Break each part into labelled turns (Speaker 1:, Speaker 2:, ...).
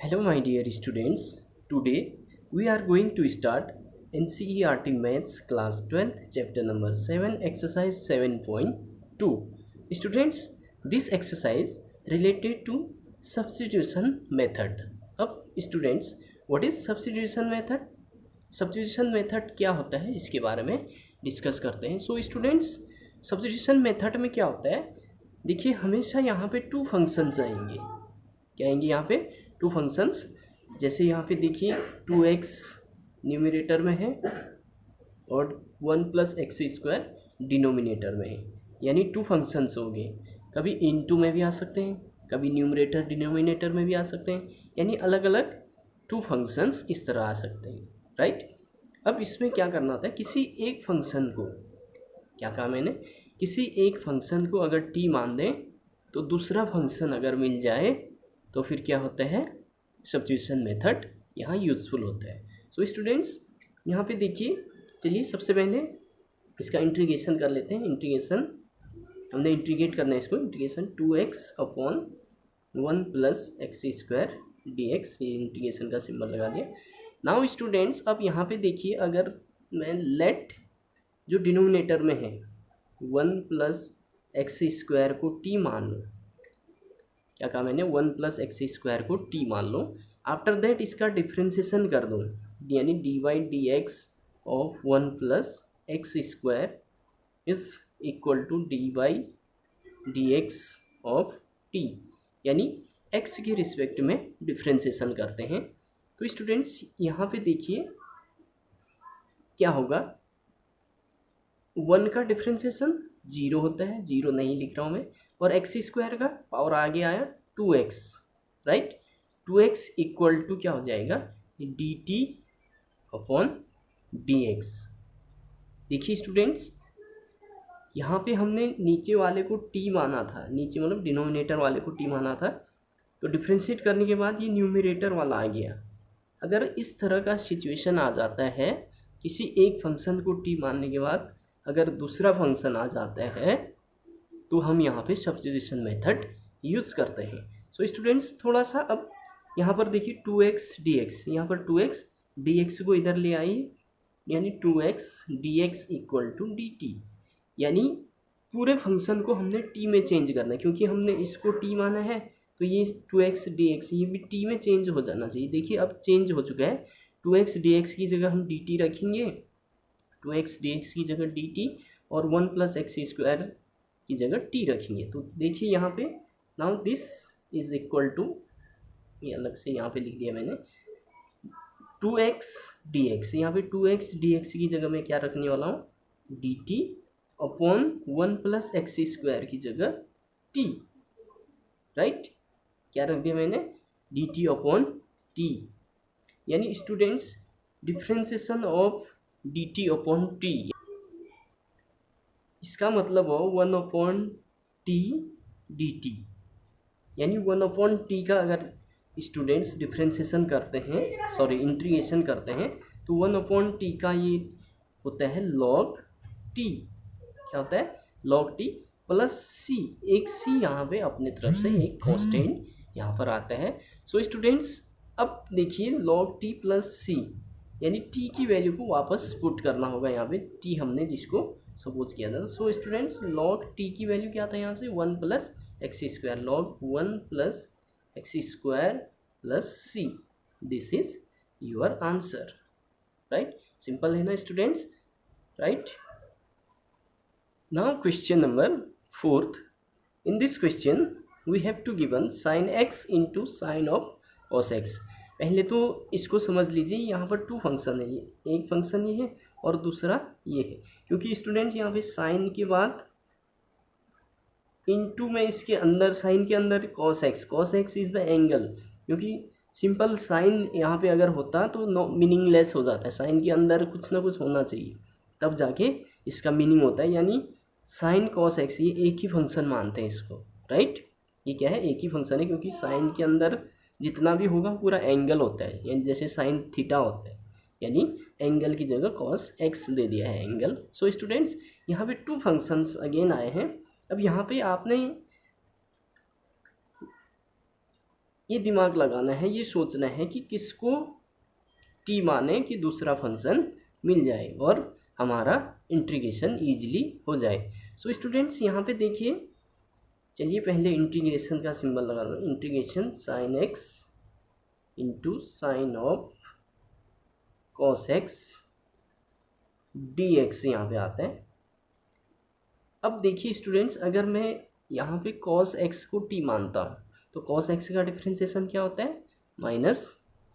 Speaker 1: Hello my dear students. Today we are going to start NCERT Maths class 12th chapter number 7 exercise 7.2. Students, this exercise related to substitution method. अब students, what is substitution method? Substitution method क्या होता है इसके बारे में discuss करते हैं. So students, substitution method में क्या होता है, देखिए हमेशा यहाँ पे टू फंक्शंस आएंगे. क्या आएंगे यहाँ पे? Two functions. जैसे यहाँ पे देखिए 2x न्यूमरेटर में है और 1 + x² डिनोमिनेटर में है, यानी टू फंक्शंस हो गए. कभी इनटू में भी आ सकते हैं, कभी न्यूमरेटर डिनोमिनेटर में भी आ सकते हैं, यानी अलग अलग टू फंक्शंस इस तरह आ सकते हैं. राइट. अब इसमें क्या करना होता है, किसी एक फंक्शन को, क्या कहा मैंने, किसी एक फंक्शन को अगर t मान दें तो दूसरा फंक्शन अगर मिल जाए तो फिर क्या होता है, सब्स्टिट्यूशन मेथड यहाँ यूज़फुल होता है. सो स्टूडेंट्स, यहाँ पे देखिए, चलिए सबसे पहले इसका इंटीग्रेशन कर लेते हैं. इंटीग्रेशन हमने इंटीग्रेट करना है इसको. इंटीग्रेशन 2x/1 + x² dx, ये इंटीग्रेशन का सिंबल लगा दिया. नाउ स्टूडेंट्स, अब यहाँ पे देखिए, अगर मैं लेट जो डिनोमिनेटर में है 1 + x² को t मान लो. क्या कहा मैंने, 1 + x² को t मान लो. आफ्टर दैट इसका डिफ्रेंसिएशन कर दो, यानी dy/dx of 1 + x² is equal to dy/dx of t, यानी x के रिस्पेक्ट में डिफ्रेंसिएशन करते हैं. तो स्टूडेंट्स यहाँ पे देखिए क्या होगा, 1 का डिफ्रेंसिएशन 0 होता है, 0 नहीं लिख रहा हूँ मैं, और x² का पावर आगे आया 2x. Right. 2x equal to क्या हो जाएगा, dt/dx. देखिए स्टूडेंट्स, यहाँ पे हमने नीचे वाले को t माना था, नीचे मतलब डिनोमिनेटर वाले को t माना था, तो डिफ्रेंशिएट करने के बाद ये न्यूमरेटर वाला आ गया. अगर इस तरह का सिचुएशन आ जाता है, किसी एक फंक्शन को t मानने के बाद अगर दूसरा फंक्शन आ जाता है, तो हम यहाँ पे सब्स्टिट्यूशन मेथड यूज़ करते हैं. सो स्टूडेंट्स, थोड़ा सा अब यहाँ पर देखिए 2x dx, यहाँ पर 2x dx को इधर ले आइए, यानी 2x dx equal to dt, यानी पूरे फंक्शन को हमने t में चेंज करना है, क्योंकि हमने इसको t माना है, तो ये 2x dx ये भी t में चेंज हो जाना चाहिए. देखिए अब चेंज हो चुका है. 2x dx की जगह हम dt रखेंगे, 2x dx की जगह dt, और 1 + x² की जगह t रखेंगे. तो देखिए यहाँ पे, now this is equal to, ये अलग से यहाँ पे लिख दिया मैंने, 2x dx. यहाँ पे 2x dx की जगह मैं क्या रखने वाला हूँ, dt/1 + x² की जगह t. राइट. क्या रख दिया मैंने, dt/t, यानी स्टूडेंट्स डिफ्रेंसिएशन ऑफ dt/t, इसका मतलब हो 1/t dt, यानी 1/t का अगर स्टूडेंट्स डिफ्रेंसिएशन करते हैं, सॉरी इंटीग्रेशन करते हैं, तो 1/t का ये होता है log t. क्या होता है, log t प्लस c. एक c यहाँ पे अपने तरफ से एक कांस्टेंट यहाँ पर आता है. सो स्टूडेंट्स, अब देखिए log t प्लस c, यानी t की वैल्यू को वापस पुट करना होगा यहाँ पे, t हमने जिसको सपोज किया था. सो स्टूडेंट्स, log t की वैल्यू क्या था यहाँ से, 1 + x², log 1 + x² + c. This is your answer. Right. Simple है ना students. Right. Now question number 4th. In this question we have to given sin x into sine of cos x. पहले तो इसको समझ लीजिए, यहाँ पर टू फंक्शन है, ये एक फंक्शन ये है और दूसरा ये है, क्योंकि स्टूडेंट यहाँ पे साइन के बाद इनटू में इसके अंदर, साइन के अंदर cos x is the angle, क्योंकि सिंपल साइन यहाँ पे अगर होता तो नो मीनिंगलेस हो जाता है. साइन के अंदर कुछ ना कुछ होना चाहिए, तब जाके इसका मीनिंग होता है, यानी साइन cos x, ये एक ही फंक्शन मानते हैं इसको. राइट. ये क्या है, एक ही फंक्शन है, क्योंकि साइन के अंदर जितना भी होगा पूरा एंगल होता है, यानी जैसे साइन थीटा होता है, यानी एंगल की जगह cos x दे दिया है एंगल. सो स्टूडेंट्स, यहाँ पे टू फंक्शंस अगेन आए हैं. अब यहाँ पे आपने ये दिमाग लगाना है, ये सोचना है कि किसको टी माने कि दूसरा फंक्शन मिल जाए और हमारा इंटीग्रेशन ईजिली हो जाए। सो स्टूडेंट्स यहाँ पे देखिए, चलिए पहले इंटीग्रेशन का सिंबल लगा लो, integration sine x into sine of cos x d x यहाँ पे आता है। अब देखिए स्टूडेंट्स, अगर मैं यहाँ पे कॉस एक्स को टी मानता हूँ तो कॉस एक्स का डिफ्रेंसिएशन क्या होता है, माइनस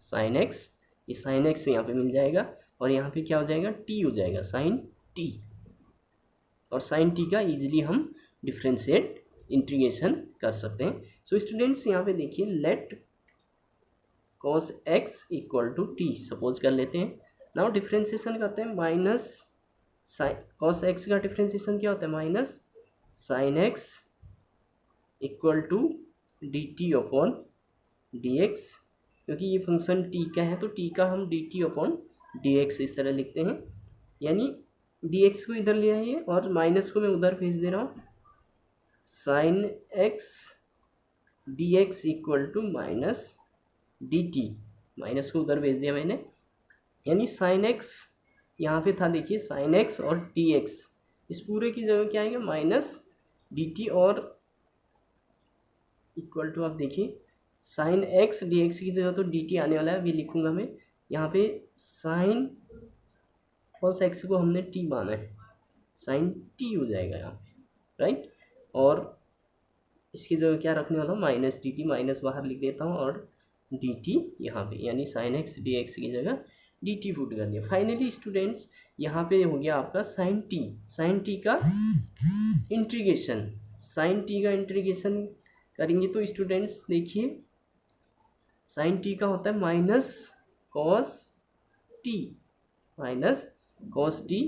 Speaker 1: साइन एक्स। ये साइन एक्स यहाँ पे मिल जाएगा और यहाँ पे क्या हो जाएगा, टी हो जाएगा, साइन टी। और साइन टी का इजीली हम डिफ्रेंशिएट इंटीग्रेशन कर सकते हैं। सो स्टूडेंट्स यहाँ पे देखिए, let cos x equal to t suppose कर लेते हैं। नाउ डिफ्रेंशिएशन करते हैं, माइनस साइन कॉस एक्स का डिफ्रेंशिएशन क्या होता है, minus sine x equal to d t upon d x. क्योंकि ये फंक्शन टी का है तो टी का हम D t upon d x इस तरह लिखते हैं, यानी डी एक्स को इधर ले आइए और माइनस को मैं उधर भेज दे रहा हूँ, sine x d x equal to minus d t, minus को उधर भेज दिया मैंने, यानी साइन एक्स यहाँ पे था, देखिए साइन एक्स और डी एक्स, इस पूरे की जगह क्या आएगा, माइनस डी टी और इक्वल टू, आप देखिए साइन एक्स डी एक्स की जगह तो डी टी आने वाला है, अभी लिखूंगा मैं यहाँ पे साइन कॉस एक्स को हमने टी माना है, साइन टी हो जाएगा यहाँ पे, राइट। और इसकी जगह क्या रखने वाला हूँ, माइनस डी टी, माइनस बाहर लिख देता हूँ और डी टी यहाँ पे, यानी साइन एक्स डी एक्स की जगह डी टी पुट कर दिया। फाइनली स्टूडेंट्स यहाँ पे हो गया आपका साइन टी, साइन टी का इंटीग्रेशन, साइन टी का इंटीग्रेशन करेंगे तो स्टूडेंट्स देखिए, साइन टी का होता है minus cos T, minus cos T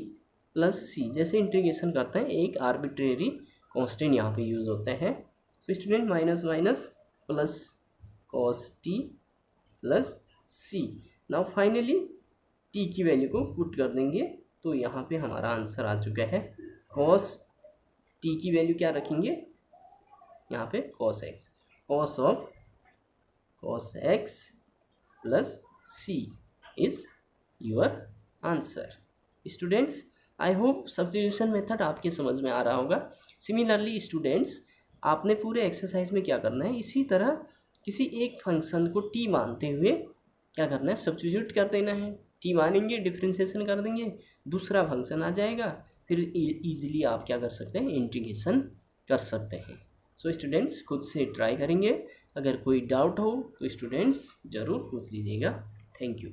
Speaker 1: plus C. जैसे इंटीग्रेशन करते हैं एक आर्बिट्रेरी कांस्टेंट यहाँ पे यूज होते हैं। So student minus minus plus cos T plus C. Now finally T की वैल्यू को पुट कर देंगे तो यहाँ पे हमारा आंसर आ चुका है। कॉस टी की वैल्यू क्या रखेंगे यहाँ पे, cos x, cos of cos x plus c is your answer। Students I hope substitution method आपके समझ में आ रहा होगा। सिमिलरली स्टूडेंट्स आपने पूरे एक्सरसाइज में क्या करना है, इसी तरह किसी एक फंक्शन को टी मानते हुए क्या करना है, सब्स्टिट्यूट कर देना है। टी मानेंगे, डिफ्रेंशिएशन कर देंगे, दूसरा फंक्शन आ जाएगा, फिर इजीली आप क्या कर सकते हैं, इंटीग्रेशन कर सकते हैं। सो स्टूडेंट्स खुद से ट्राई करेंगे, अगर कोई डाउट हो तो स्टूडेंट्स ज़रूर पूछ लीजिएगा। Thank you.